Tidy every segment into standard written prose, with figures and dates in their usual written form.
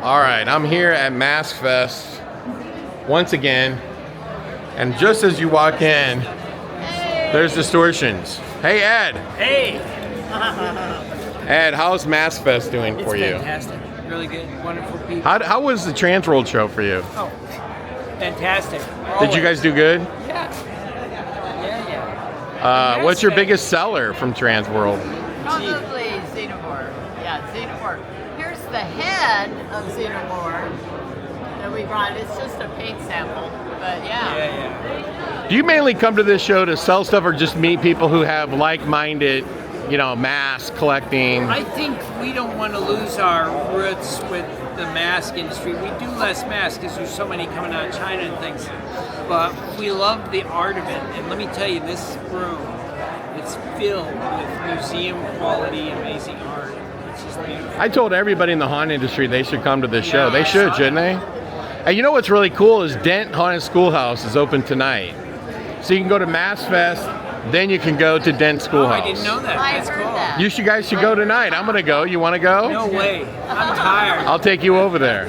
All right, I'm here at Maskfest once again, and just as you walk in, there's Distortions. Hey, Ed. Hey. Ed, how's Maskfest doing for you? It's fantastic. Really good. Wonderful people. How was the Trans World show for you? Oh, fantastic. Did you guys do good? Yeah. Yeah. What's your biggest seller from Trans World? Probably Xenomorph. Yeah, Xenomorph. Here's the head of Xenomorph that we brought. It's just a paint sample, but yeah. Do you mainly come to this show to sell stuff or just meet people who have like-minded, mask collecting? I think we don't want to lose our roots with the mask industry. We do less masks because there's so many coming out of China and things. But we love the art of it. And let me tell you, this room, it's filled with museum quality, amazing art. It's just beautiful. I told everybody in the haunt industry they should come to this show. They should, shouldn't they? And you know what's really cool is Dent Haunted Schoolhouse is open tonight. So you can go to Maskfest, then you can go to Dent Schoolhouse. I didn't know that. I That's heard cool. that. You guys should go tonight. I'm gonna go. You want to go? No way. I'm tired. I'll take you over there.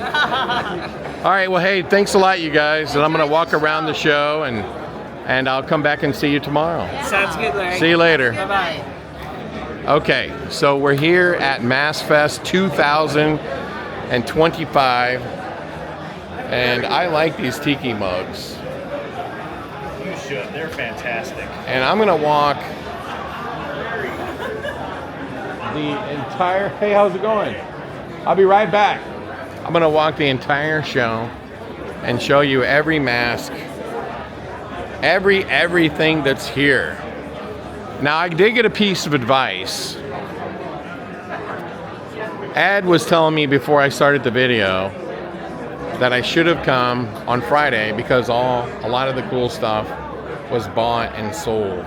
All right. Well, hey, thanks a lot, you guys. And I'm gonna walk around the show, and I'll come back and see you tomorrow. Sounds good, Larry. See you later. Bye-bye. Okay, so we're here at Maskfest 2025, and I like these tiki mugs. You should. They're fantastic. And I'm gonna walk the entire. Hey, how's it going? I'll be right back. I'm gonna walk the entire show and show you every mask, everything that's here. Now, I did get a piece of advice. Ed was telling me before I started the video that I should have come on Friday because a lot of the cool stuff was bought and sold.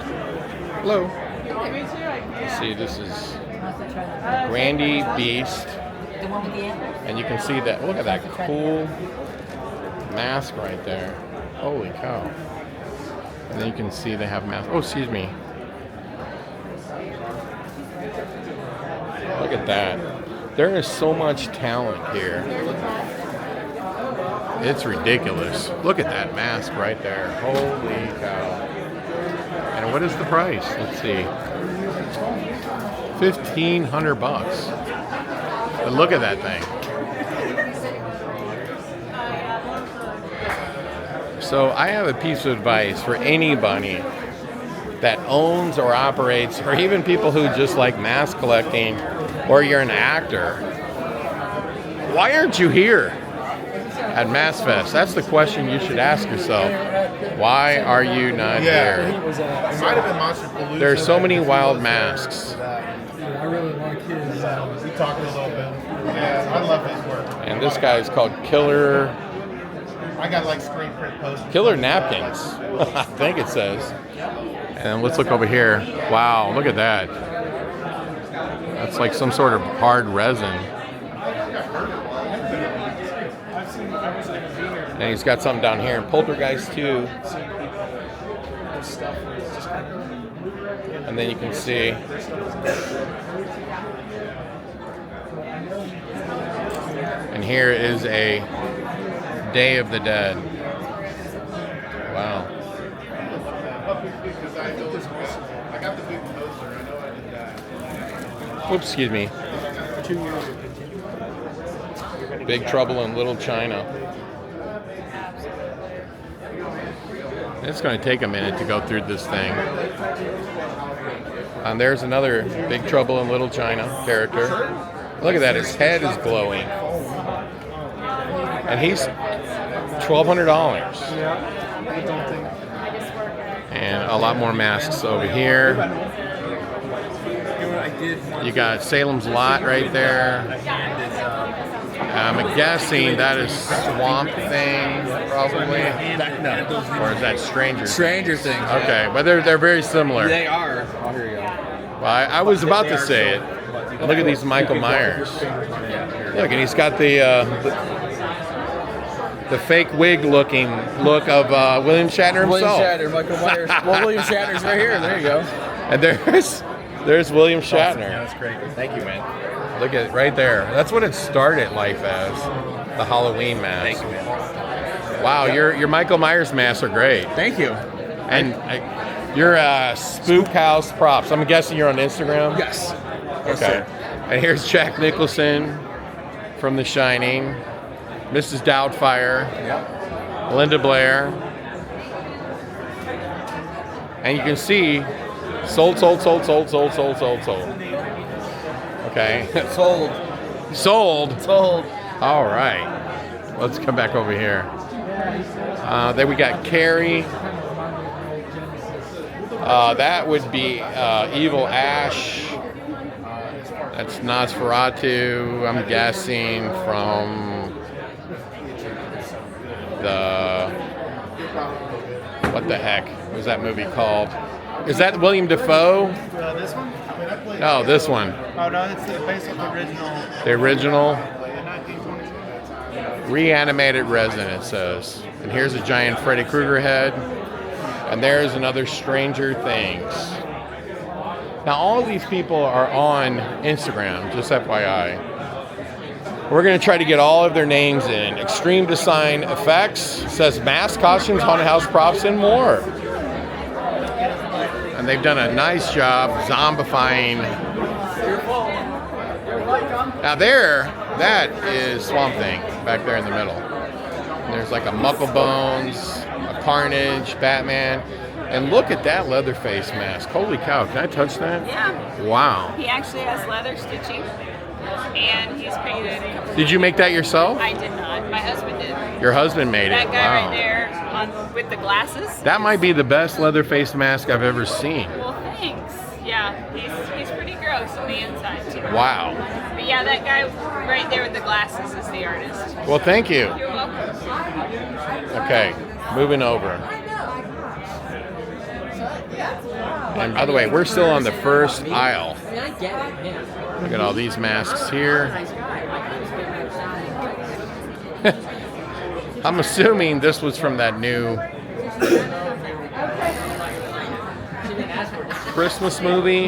Hello. See, this is Grandy Beast. And you can see that, look at that cool mask right there. Holy cow. And then you can see they have masks. Oh, excuse me. Look at that. There is so much talent here. It's ridiculous. Look at that mask right there. Holy cow. And what is the price? Let's see. $1,500. But look at that thing. So I have a piece of advice for anybody that owns or operates, or even people who just like mask collecting, or you're an actor. Why aren't you here at Maskfest? That's the question you should ask yourself. Why are you not here? It might have been Monster Palooza. There's so many wild masks. I really like his. We talked a little bit. Yeah, I love his work. And this guy is called Killer. I got like screen print posters. Killer Napkins, I think it says. And let's look over here. Wow, look at that. That's like some sort of hard resin. And he's got something down here. Poltergeist 2. And then you can see. And here is a Day of the Dead. Wow. I got the big poster. I know I did that. Oops, excuse me. 2 years of continuing. Big Trouble in Little China. It's going to take a minute to go through this thing. And there's another Big Trouble in Little China character. Look at that, his head is glowing. And he's $1,200. And a lot more masks over here. You got Salem's Lot right there. I'm guessing that is Swamp Thing, probably. Or is that Stranger Things? Okay, but they're very similar. They are. Oh, here you go. Well, I was about to say it. Look at these Michael Myers. Look, and he's got the fake wig look of William Shatner himself. William Shatner, Michael Myers. Well, William Shatner's right here. There you go. And there's William Shatner. That's great. Thank you, man. Look at it right there. That's what it started life as, the Halloween mask. Thank you, man. Wow, your Michael Myers masks are great. Thank you. And you're Spook House Props. I'm guessing you're on Instagram? Yes. Yes, Okay. sir. And here's Jack Nicholson from The Shining, Mrs. Doubtfire, Linda Blair. And you can see sold. Okay. Sold. Sold. Sold. All right. Let's come back over here. Then we got Carrie. That would be Evil Ash. That's Nosferatu, I'm guessing, from the... What the heck was that movie called? Is that William Dafoe? This one? No, this one. Oh, no, it's based on the original. The original The 1920s. Reanimated Resin, it says. And here's a giant Freddy Krueger head. And there's another Stranger Things. Now, all of these people are on Instagram, just FYI. We're going to try to get all of their names in. Extreme Design Effects says mask, costumes, haunted house props, and more. And they've done a nice job zombifying. Now that is Swamp Thing back there in the middle. And there's like a Mucklebones, a Carnage, Batman. And look at that Leatherface mask. Holy cow, can I touch that? Yeah. Wow. He actually has leather stitching, and he's painted. Did you make that yourself? I did not. My husband did. Your husband made That it. guy Wow. right there with the glasses. That might be the best Leatherface mask I've ever seen. Well, thanks. Yeah, he's pretty gross on the inside too. Wow. But yeah, that guy right there with the glasses is the artist. Well, thank you. You're welcome. Okay, moving over. And by the way, we're still on the first aisle. Look at all these masks here. I'm assuming this was from that new Christmas movie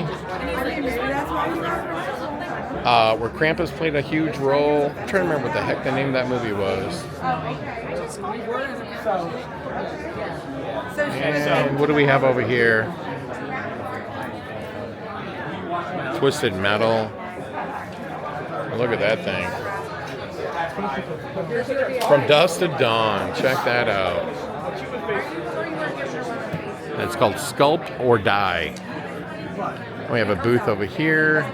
where Krampus played a huge role. I'm trying to remember what the heck the name of that movie was. And what do we have over here? Twisted Metal. Look at that thing. From Dusk to Dawn. Check that out. And it's called Sculpt or Die. We have a booth over here.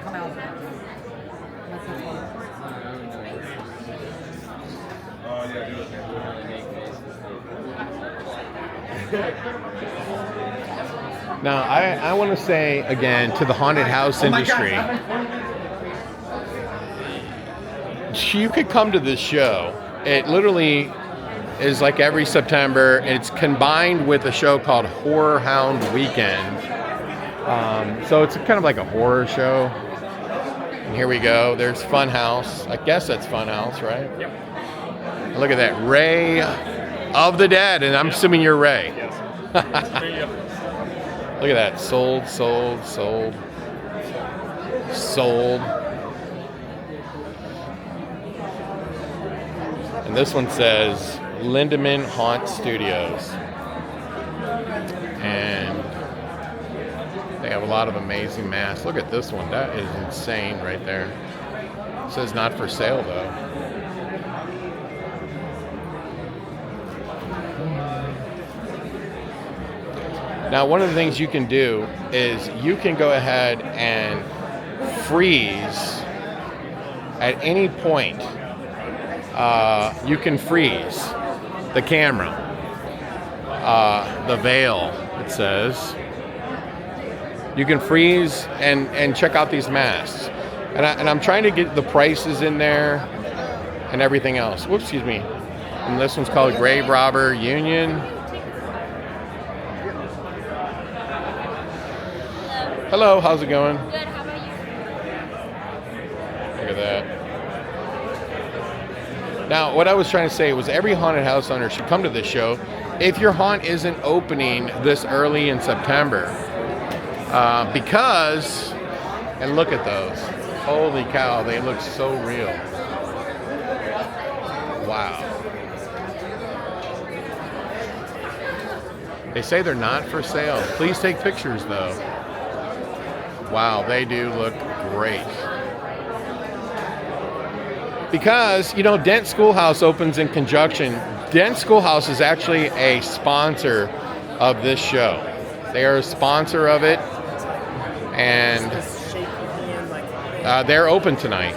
Now, I want to say again to the haunted house industry, you could come to this show. It literally is like every September. It's combined with a show called Horror Hound Weekend. So it's kind of like a horror show. And here we go. There's Funhouse. I guess that's Funhouse, right? Yep. And look at that. Ray of the Dead. And I'm assuming you're Ray. Yes. Look at that. Sold. And this one says Lindemann Haunt Studios. And they have a lot of amazing masks. Look at this one. That is insane right there. It says not for sale though. Now, one of the things you can do is you can go ahead and freeze at any point. You can freeze the camera, the veil, it says. You can freeze and check out these masks. And I'm trying to get the prices in there and everything else. Whoops, excuse me. And this one's called Grave Robber Union. Hello, how's it going? Good. How about you? Look at that. Now, what I was trying to say was every haunted house owner should come to this show if your haunt isn't opening this early in September. Because, and look at those. Holy cow, they look so real. Wow. They say they're not for sale. Please take pictures though. Wow, they do look great. Because, you know, Dent Schoolhouse opens in conjunction. Dent Schoolhouse is actually a sponsor of this show. They are a sponsor of it, and they're open tonight.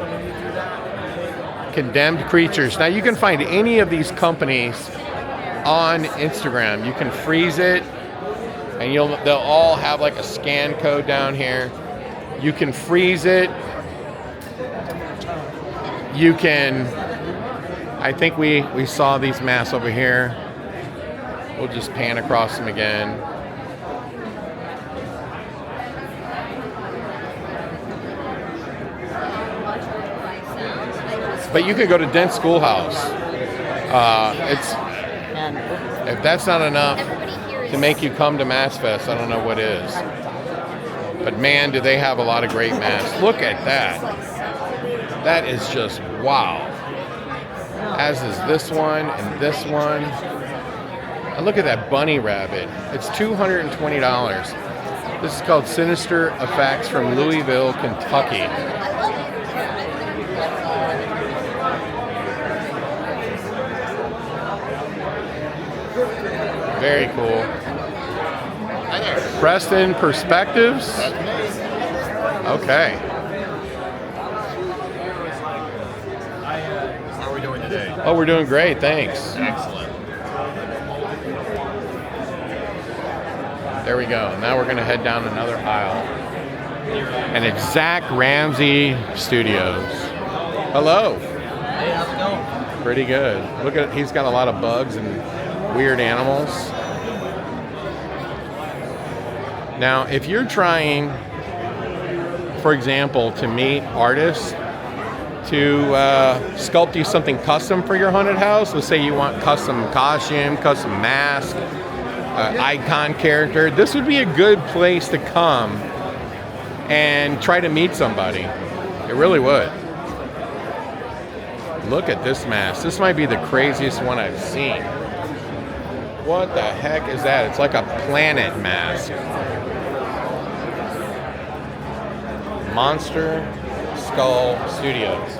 Condemned Creatures. Now you can find any of these companies on Instagram. You can freeze it, and they'll all have like a scan code down here. You can freeze it. You can, I think we saw these masks over here. We'll just pan across them again. But you can go to Dent Schoolhouse. If that's not enough to make you come to maskfest, I don't know what is. But man, do they have a lot of great masks. Look at that. That is just wow. As is this one and this one. And look at that bunny rabbit. It's $220. This is called Sinister Effects from Louisville, Kentucky. Very cool. Hi there. Preston Perspectives. Okay. How are we doing today? Oh, we're doing great. Thanks. Excellent. There we go. Now we're going to head down another aisle. And it's Zach Ramsey Studios. Hello. Hey, how's it going? Pretty good. Look at, he's got a lot of bugs and weird animals. Now, if you're trying, for example, to meet artists to sculpt you something custom for your haunted house, let's say you want custom costume, custom mask, icon character, this would be a good place to come and try to meet somebody. It really would. Look at this mask. This might be the craziest one I've seen. What the heck is that? It's like a planet mask. Monster Skull Studios.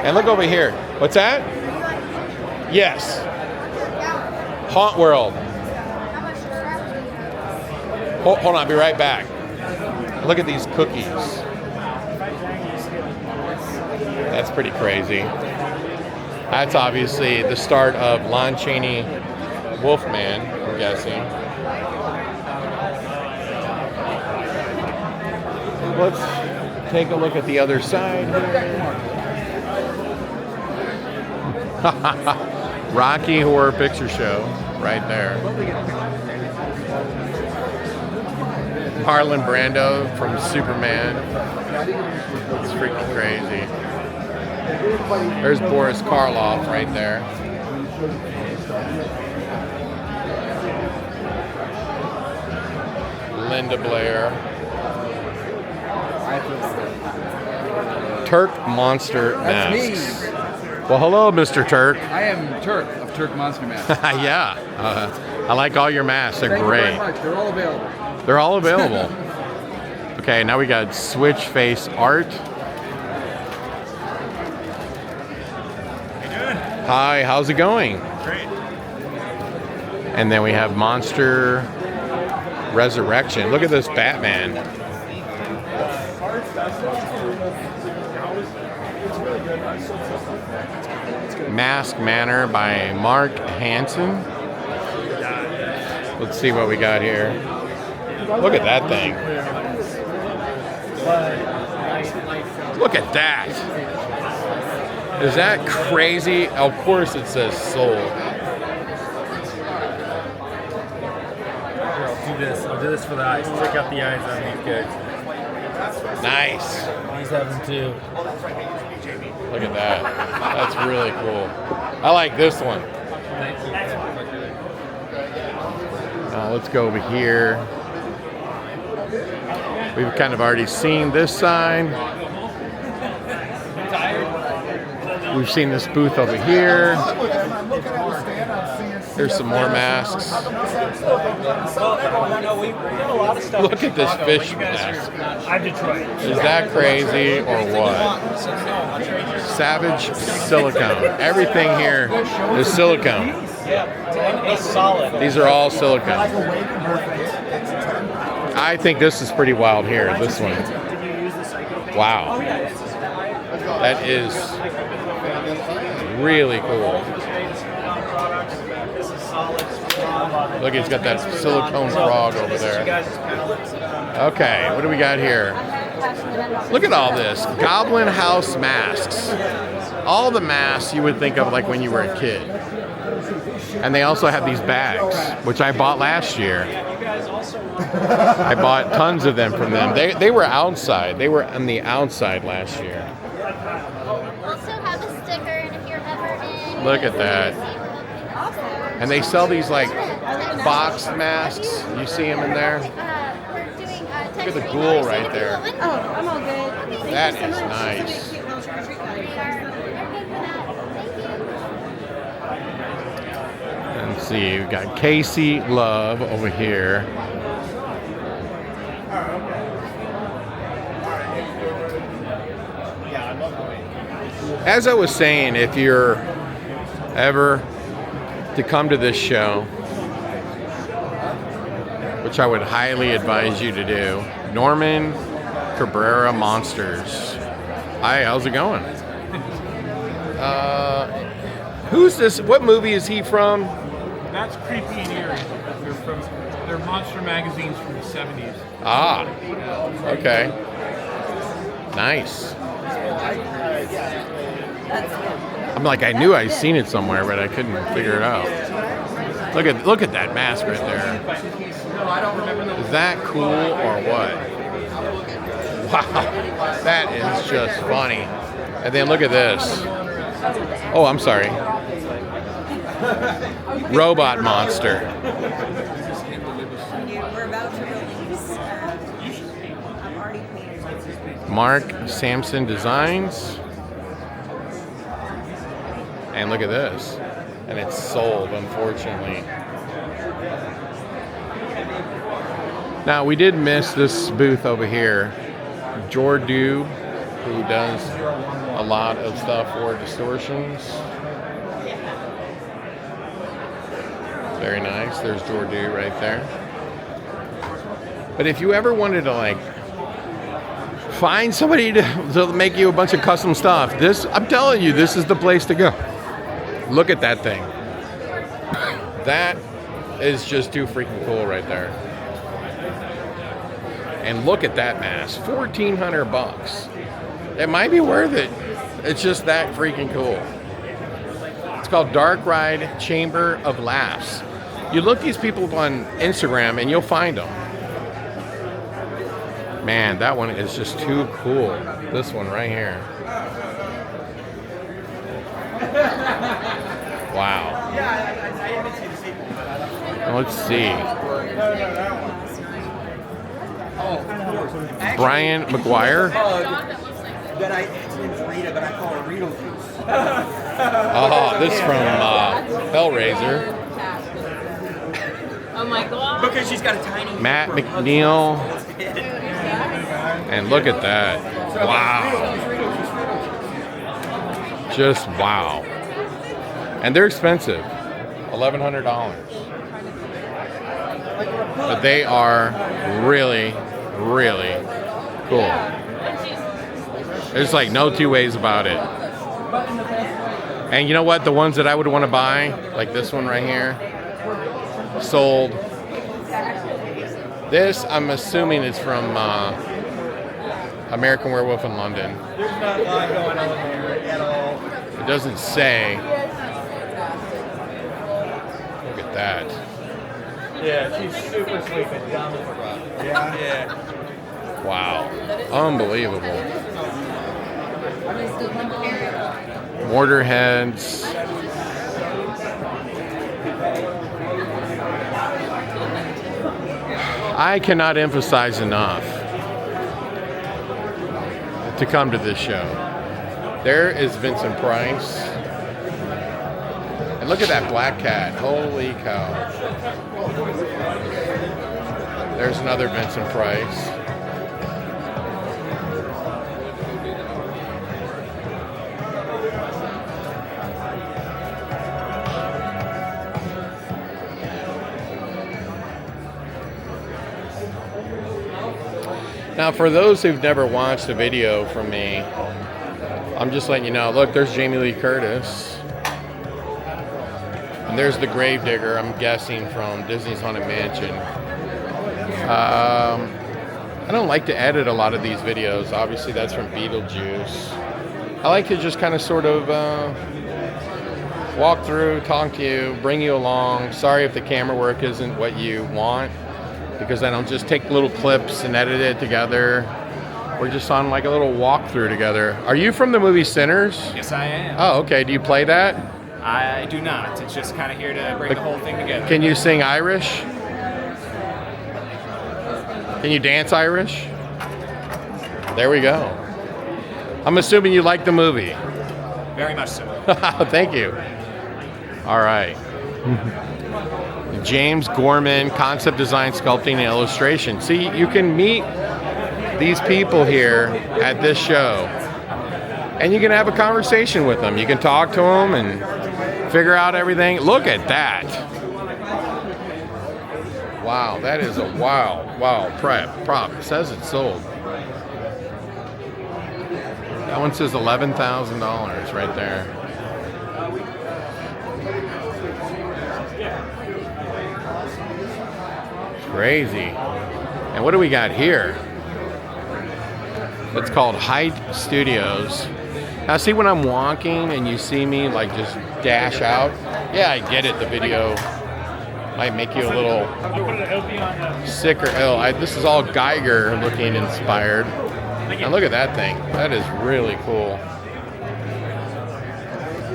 And look over here. What's that? Yes. Haunt World. Hold on, I'll be right back. Look at these cookies. That's pretty crazy. That's obviously the start of Lon Chaney Wolfman, I'm guessing. Let's take a look at the other side. Rocky Horror Picture Show, right there. Marlon Brando from Superman. It's freaking crazy. There's Boris Karloff right there. Linda Blair. Turk Monster Masks. Well, hello, Mr. Turk. I am Turk of Turk Monster Masks. Yeah. I like all your masks. They're Thank great. you very much. They're all available. They're all available. Okay, now we got Switch Face Art. Hi, how's it going? Great. And then we have Monster Resurrection. Look at this Batman. Mask Manor by Mark Hansen. Let's see what we got here. Look at that thing. Look at that. Is that crazy? Of course it says sold. I'll do this for the eyes. Check out the eyes on these guys. Nice. These have them too. Look at that. That's really cool. I like this one. Now let's go over here. We've kind of already seen this side. We've seen this booth over here. There's some more masks. Look at this fish mask. I'm Detroit. Is that crazy or what? Savage silicone. Everything here is silicone. It's solid. These are all silicone. I think this is pretty wild here, this one. Wow. That is really cool. Look, he's got that silicone frog over there. Okay, what do we got here? Look at all this. Goblin House masks. All the masks you would think of like when you were a kid. And they also have these bags, which I bought last year. I bought tons of them from them. They were outside. They were on the outside last year. Also have a sticker, and if you're ever in... Look at that. And they sell these like box masks. You see them in there? Look at the ghoul right there. Oh, I'm all good. That is nice. Let's see, we've got Casey Love over here. As I was saying, if you're ever to come to this show, which I would highly advise you to do, Norman Cabrera Monsters. Hi, how's it going? Who's this? What movie is he from? That's Creepy and Eerie. They're monster magazines from the 70s. Ah, okay. Nice. I'm like, I knew I'd seen it somewhere, but I couldn't figure it out. Look at that mask right there. Is that cool or what? Wow, that is just funny. And then look at this. Oh, I'm sorry. Robot monster. We're about to release. I've already painted. Mark Sampson Designs. And look at this. And it's sold, unfortunately. Now, we did miss this booth over here. Jordu, who does a lot of stuff for Distortions. Very nice. There's Jordu right there. But if you ever wanted to, like, find somebody to make you a bunch of custom stuff, I'm telling you, this is the place to go. Look at that thing. That is just too freaking cool right there. And look at that mask, $1,400. It might be worth it. It's just that freaking cool. It's called Dark Ride Chamber of Laughs. You look these people up on Instagram and you'll find them. Man, that one is just too cool. This one right here. Wow. Let's see. Brian McGuire. That it's Rita, but I call her Rita. Oh, this is from Hellraiser. Oh my god. Because she's got a tiny... Matt McNeil. And look at that. Wow. Just wow. And they're expensive. $1,100. But they are really, really cool. There's like no two ways about it. And you know what? The ones that I would want to buy, like this one right here, sold. This, I'm assuming it's from American Werewolf in London. There's not a lot going on there at all. It doesn't say. Look at that. Yeah, she's super sweet and dumb as a rock. Yeah. Wow. Unbelievable. Mortar heads. I cannot emphasize enough to come to this show. There is Vincent Price. And look at that black cat. Holy cow. There's another Vincent Price. Now, for those who've never watched a video from me, I'm just letting you know, look, there's Jamie Lee Curtis. And there's the Gravedigger, I'm guessing, from Disney's Haunted Mansion. I don't like to edit a lot of these videos. Obviously, that's from Beetlejuice. I like to just kind of sort of walk through, talk to you, bring you along. Sorry if the camera work isn't what you want, because I don't just take little clips and edit it together. We're just on like a little walkthrough together. Are you from the movie Sinners? Yes, I am. Oh, okay. Do you play that? I do not. It's just kind of here to bring the whole thing together. Can you sing Irish? Can you dance Irish? There we go. I'm assuming you like the movie. Very much so. Thank you. All right. James Gorman, concept design, sculpting, and illustration. See, you can meet these people here at this show, and you can have a conversation with them. You can talk to them and figure out everything. Look at that. Wow, that is a wow prop. It says it's sold. That one says $11,000 right there. Crazy. And what do we got here? It's called Height Studios. Now see, when I'm walking and you see me like just dash out, yeah, I get it, the video might make you a little sick or ill. This is all Geiger looking inspired. And look at that thing. That is really cool.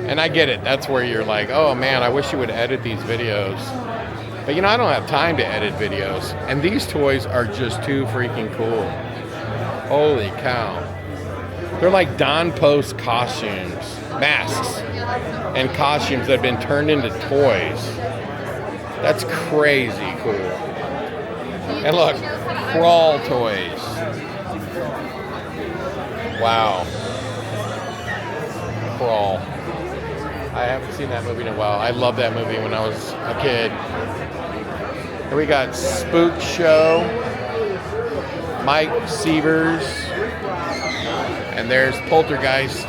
And I get it. That's where you're like, oh man, I wish you would edit these videos. But you know, I don't have time to edit videos. And these toys are just too freaking cool. Holy cow. They're like Don Post costumes, masks, and costumes that have been turned into toys. That's crazy cool. And look, crawl toys. Wow. Crawl. I haven't seen that movie in a while. I loved that movie when I was a kid. Here we got Spook Show, Mike Sievers, and there's Poltergeist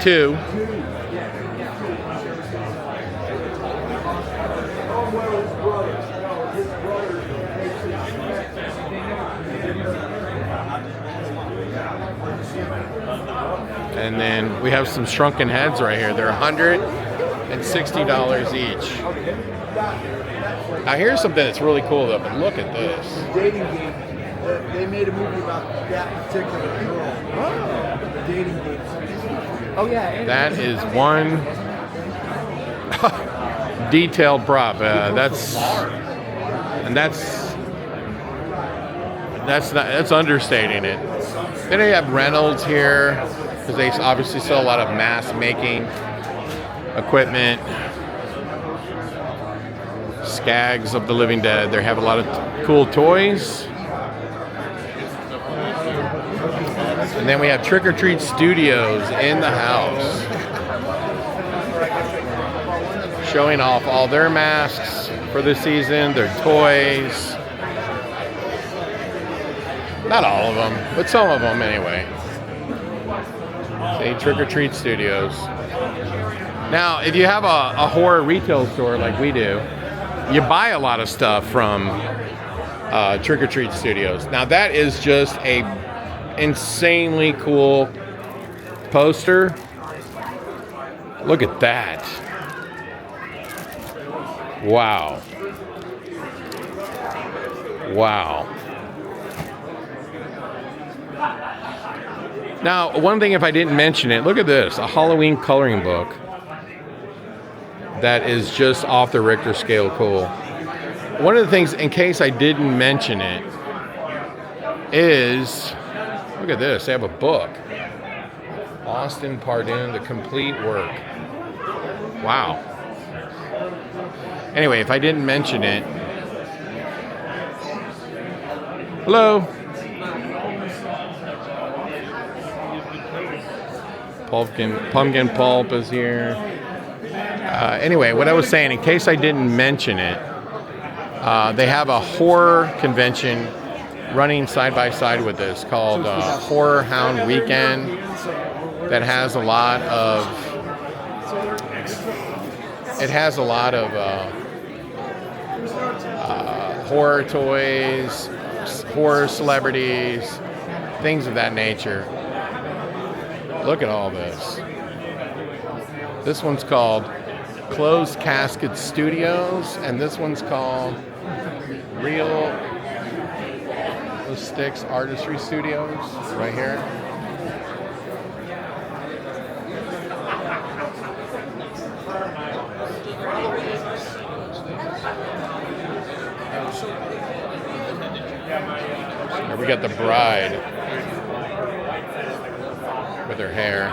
2. And then we have some shrunken heads right here. They're $160 each. Now here's something that's really cool though, but look at this. Dating game. They made a movie about that particular girl. The dating game. Oh yeah. That is one detailed prop. That's understating it. Then they have Reynolds here, because they obviously sell a lot of mask making equipment. Skags of the Living Dead. They have a lot of cool toys. And then we have Trick or Treat Studios in the house, showing off all their masks for the season, their toys. Not all of them, but some of them anyway. See, Trick or Treat Studios. Now, if you have a horror retail store like we do, you buy a lot of stuff from Trick or Treat Studios. Now, that is just a insanely cool poster. Look at that. Wow. Wow. Now, one thing, if I didn't mention it, look at this, a Halloween coloring book that is just off the Richter scale cool. One of the things, in case I didn't mention it, is, look at this, they have a book. Austin Pardun, the complete work. Wow. Anyway, if I didn't mention it, hello. Pumpkin pulp is here. Anyway, what I was saying, in case I didn't mention it, they have a horror convention running side by side with this called Horror Hound Weekend that has a lot of horror toys, horror celebrities, things of that nature. Look at all this. This one's called Closed Casket Studios, and this one's called Real Sticks Artistry Studios, right here. Here we got the bride with her hair.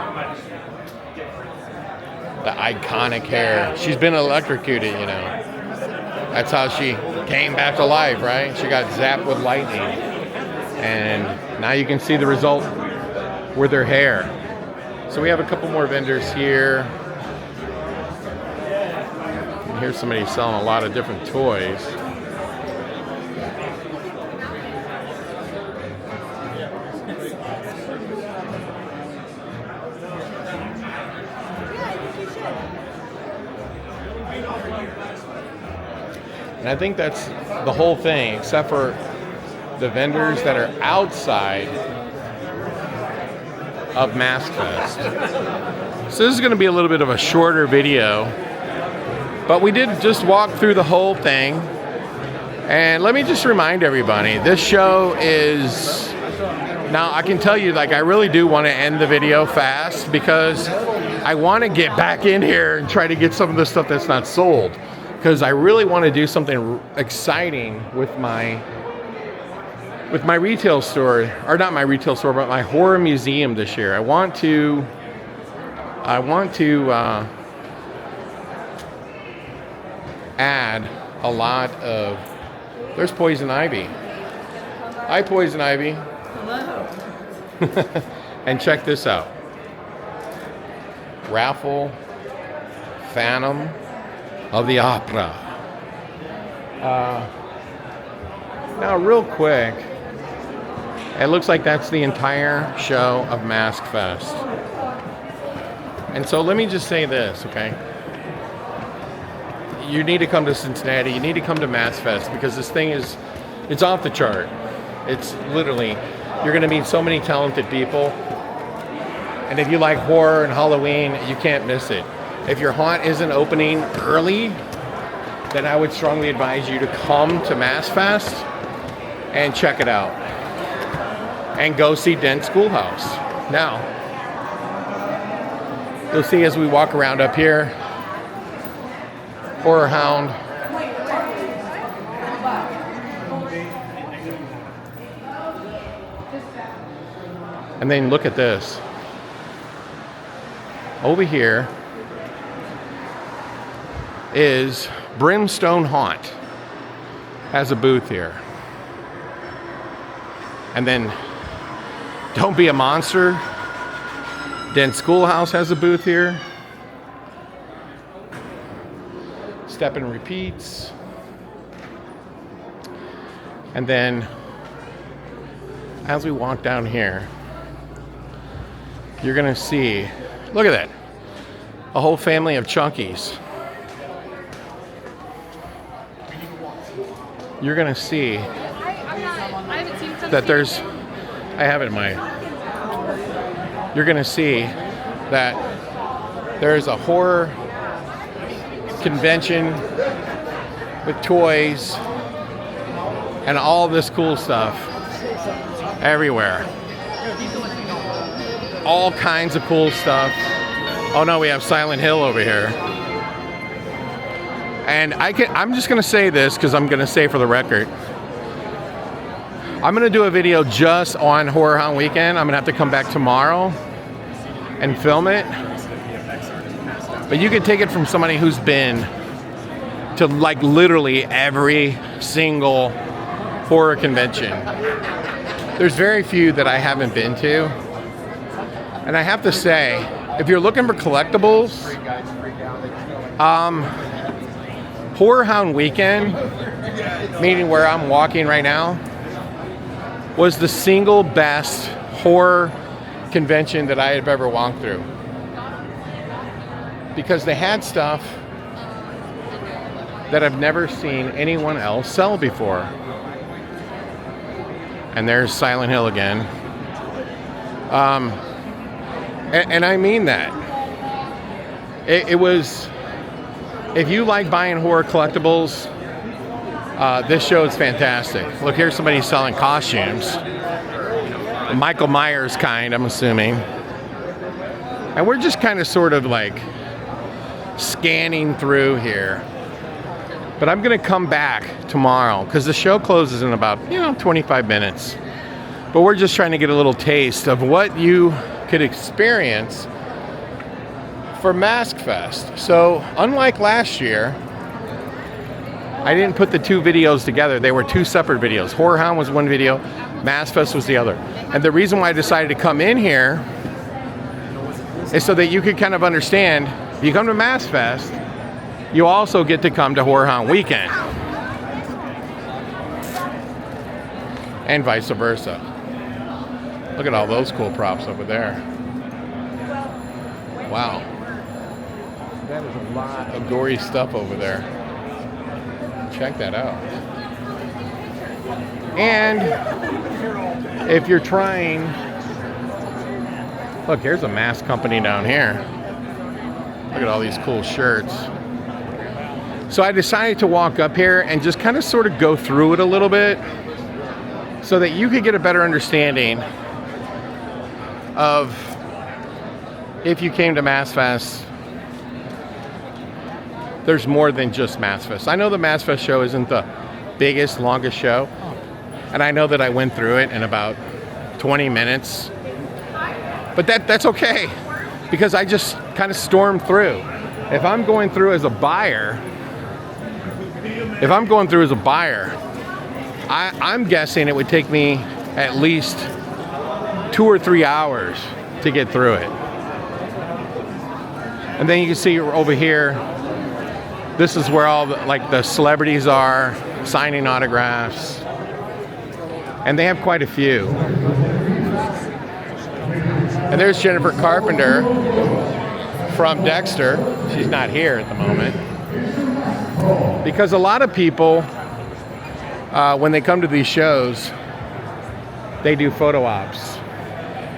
The iconic hair. She's been electrocuted, you know. That's how she came back to life, right? She got zapped with lightning. And now you can see the result with her hair. So we have a couple more vendors here. And here's somebody selling a lot of different toys. And I think that's the whole thing, except for the vendors that are outside of maskfest. So this is going to be a little bit of a shorter video, but we did just walk through the whole thing. And let me just remind everybody, this show is, now I can tell you, like, I really do want to end the video fast because I want to get back in here and try to get some of the stuff that's not sold. Because I really want to do something exciting with my retail store, or not my retail store, but my horror museum this year. I want to add a lot of. There's Poison Ivy. Hi, Poison Ivy. Hello. And check this out. Raffle Phantom of the Opera. Now, real quick, it looks like that's the entire show of maskfest. And so let me just say this, okay? You need to come to Cincinnati. You need to come to maskfest because this thing is, it's off the chart. It's literally, you're going to meet so many talented people. And if you like horror and Halloween, you can't miss it. If your haunt isn't opening early, then I would strongly advise you to come to maskfest and check it out. And go see Dent Schoolhouse. Now, you'll see as we walk around up here, Horror Hound. And then look at this. Over here is Brimstone Haunt. Has a booth here. And then Don't Be a Monster. Dent Schoolhouse has a booth here. Step and Repeats. And then as we walk down here, you're gonna see, look at that, a whole family of Chunkies. You're gonna see that there's, I have it in my, you're gonna see that there's a horror convention with toys and all this cool stuff everywhere. All kinds of cool stuff. Oh no, we have Silent Hill over here. And I'm just gonna say this because I'm gonna say for the record, I'm gonna do a video just on Horror Hound Weekend. I'm gonna have to come back tomorrow. and film it. But you could take it from somebody who's been to like literally every single horror convention. There's very few that I haven't been to. And I have to say, if you're looking for collectibles, Horror Hound Weekend, meaning where I'm walking right now, was the single best horror convention that I have ever walked through. Because they had stuff that I've never seen anyone else sell before. And there's Silent Hill again. And I mean that. It was, if you like buying horror collectibles, this show is fantastic. Look, here's somebody selling costumes. Michael Myers kind, I'm assuming. And we're just kind of sort of like scanning through here. But I'm gonna come back tomorrow because the show closes in about, 25 minutes. But we're just trying to get a little taste of what you could experience for maskfest. So unlike last year, I didn't put the two videos together. They were two separate videos. Horror Hound was one video, maskfest was the other. And the reason why I decided to come in here is so that you could kind of understand, if you come to maskfest, you also get to come to Horror Hound Weekend. And vice versa. Look at all those cool props over there. Wow. That is a lot of gory stuff over there. Check that out. And if you're trying, look, here's a mask company down here. Look at all these cool shirts. So I decided to walk up here and just kind of sort of go through it a little bit so that you could get a better understanding of, if you came to maskfest, there's more than just maskfest. I know the maskfest show isn't the biggest, longest show, and I know that I went through it in about 20 minutes, but that's okay because I just kind of stormed through. If I'm going through as a buyer, I'm guessing it would take me at least 2 or 3 hours to get through it. And then you can see over here, this is where all the celebrities are signing autographs. And they have quite a few. And there's Jennifer Carpenter from Dexter. She's not here at the moment. Because a lot of people, when they come to these shows, they do photo ops.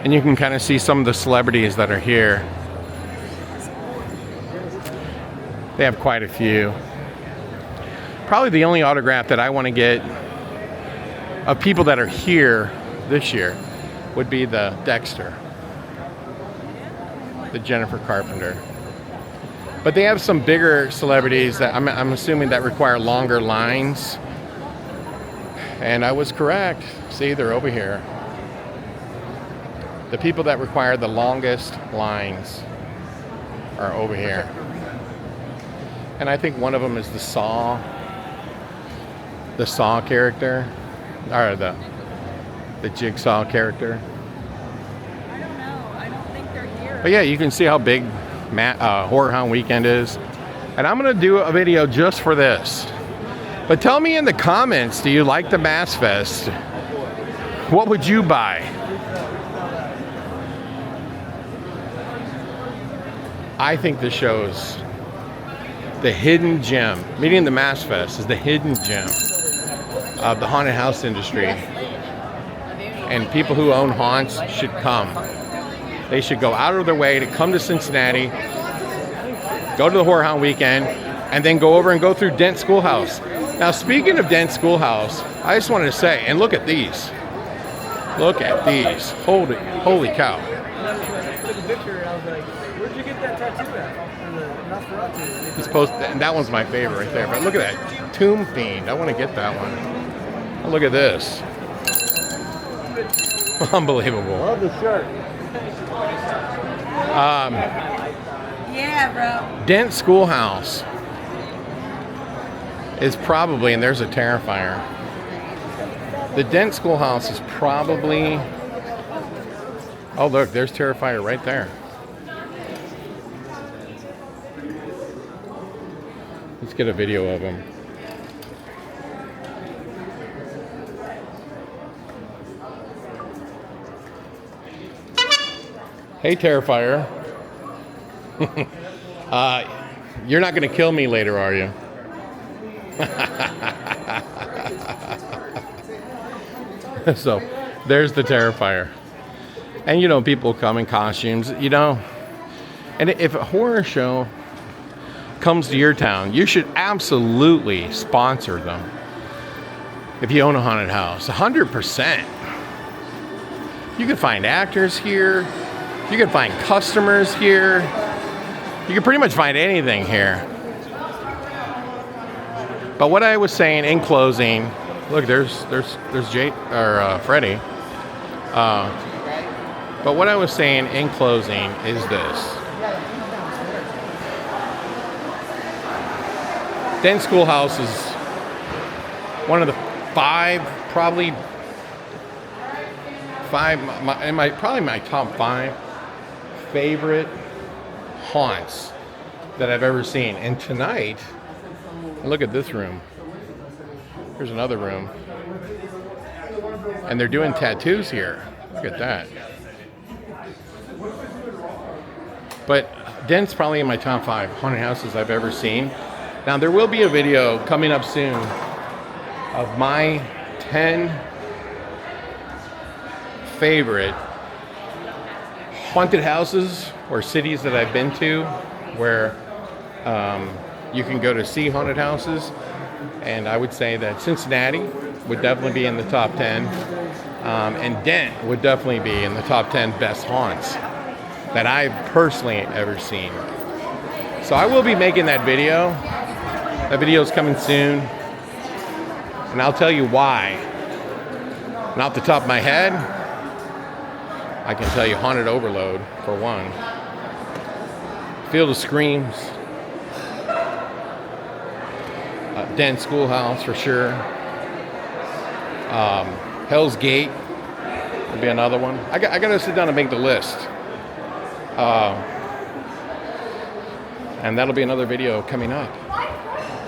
And you can kind of see some of the celebrities that are here. They have quite a few. Probably the only autograph that I want to get of people that are here this year would be the Dexter, the Jennifer Carpenter. But they have some bigger celebrities that I'm assuming that require longer lines. And I was correct. See, they're over here. The people that require the longest lines are over here. And I think one of them is the Saw character, or the Jigsaw character. I don't know. I don't think they're here. But yeah, you can see how big Horror Hound Weekend is. And I'm going to do a video just for this. But tell me in the comments, do you like the maskfest? What would you buy? I think this shows the hidden gem. Meeting the maskfest is the hidden gem of the haunted house industry. And people who own haunts should come. They should go out of their way to come to Cincinnati, go to the Horror Hound Weekend, and then go over and go through Dent Schoolhouse. Now, speaking of Dent Schoolhouse, I just wanted to say, and look at these. Look at these. Holy cow. Where'd you get that tattoo at? It's and that one's my favorite right there. But look at that. Tomb Fiend. I want to get that one. Oh, look at this. Unbelievable. Love the shirt. Yeah, bro. Dent Schoolhouse is probably, and there's a Terrifier. The Dent Schoolhouse is probably, oh look, there's Terrifier right there. Let's get a video of him. Hey, Terrifier. You're not going to kill me later, are you? So, there's the Terrifier. And, you know, people come in costumes, you know. And if a horror show comes to your town, you should absolutely sponsor them. If you own a haunted house, 100%. You can find actors here. You can find customers here. You can pretty much find anything here. But what I was saying in closing, look, there's Jake or Freddie. But what I was saying in closing is this: Dent Schoolhouse is one of the probably my top 5 favorite haunts that I've ever seen. And tonight, look at this room. Here's another room. And they're doing tattoos here. Look at that. But Dent's probably in my top 5 haunted houses I've ever seen. Now, there will be a video coming up soon of my 10 favorite haunted houses or cities that I've been to where you can go to see haunted houses. And I would say that Cincinnati would definitely be in the top 10. And Dent would definitely be in the top 10 best haunts that I've personally ever seen. So I will be making that video. That video is coming soon. And I'll tell you why. And off the top of my head, I can tell you Haunted Overload, for one. Field of Screams. Dent Schoolhouse, for sure. Hell's Gate would be another one. I got to sit down and make the list. And that'll be another video coming up.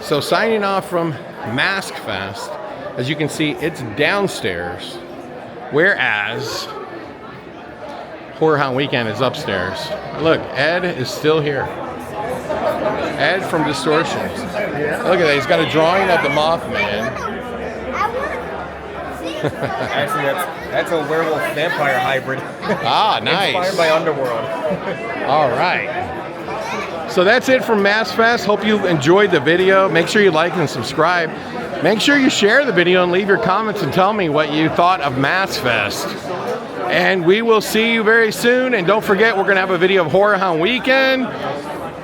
So signing off from Maskfest. As you can see, it's downstairs, whereas Horror Hound Weekend is upstairs. Look, Ed is still here. Ed from Distortions. Look at that, he's got a drawing of the Mothman. Actually, that's a werewolf vampire hybrid. Ah, nice. Inspired by Underworld. All right. So that's it from Maskfest. Hope you enjoyed the video. Make sure you like and subscribe. Make sure you share the video and leave your comments and tell me what you thought of Maskfest. And we will see you very soon. And don't forget, we're going to have a video of Horror Hound Weekend.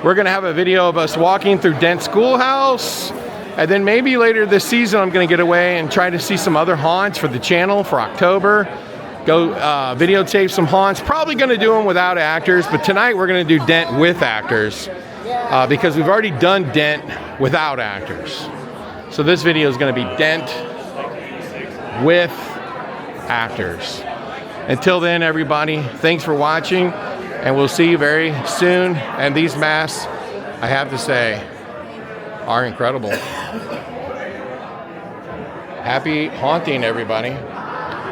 We're going to have a video of us walking through Dent Schoolhouse. And then maybe later this season, I'm going to get away and try to see some other haunts for the channel for October. Go videotape some haunts. Probably going to do them without actors, but tonight we're going to do Dent with actors because we've already done Dent without actors. So this video is going to be Dent with actors. Until then, everybody, thanks for watching, and we'll see you very soon. And these masks, I have to say, are incredible. Happy haunting, everybody.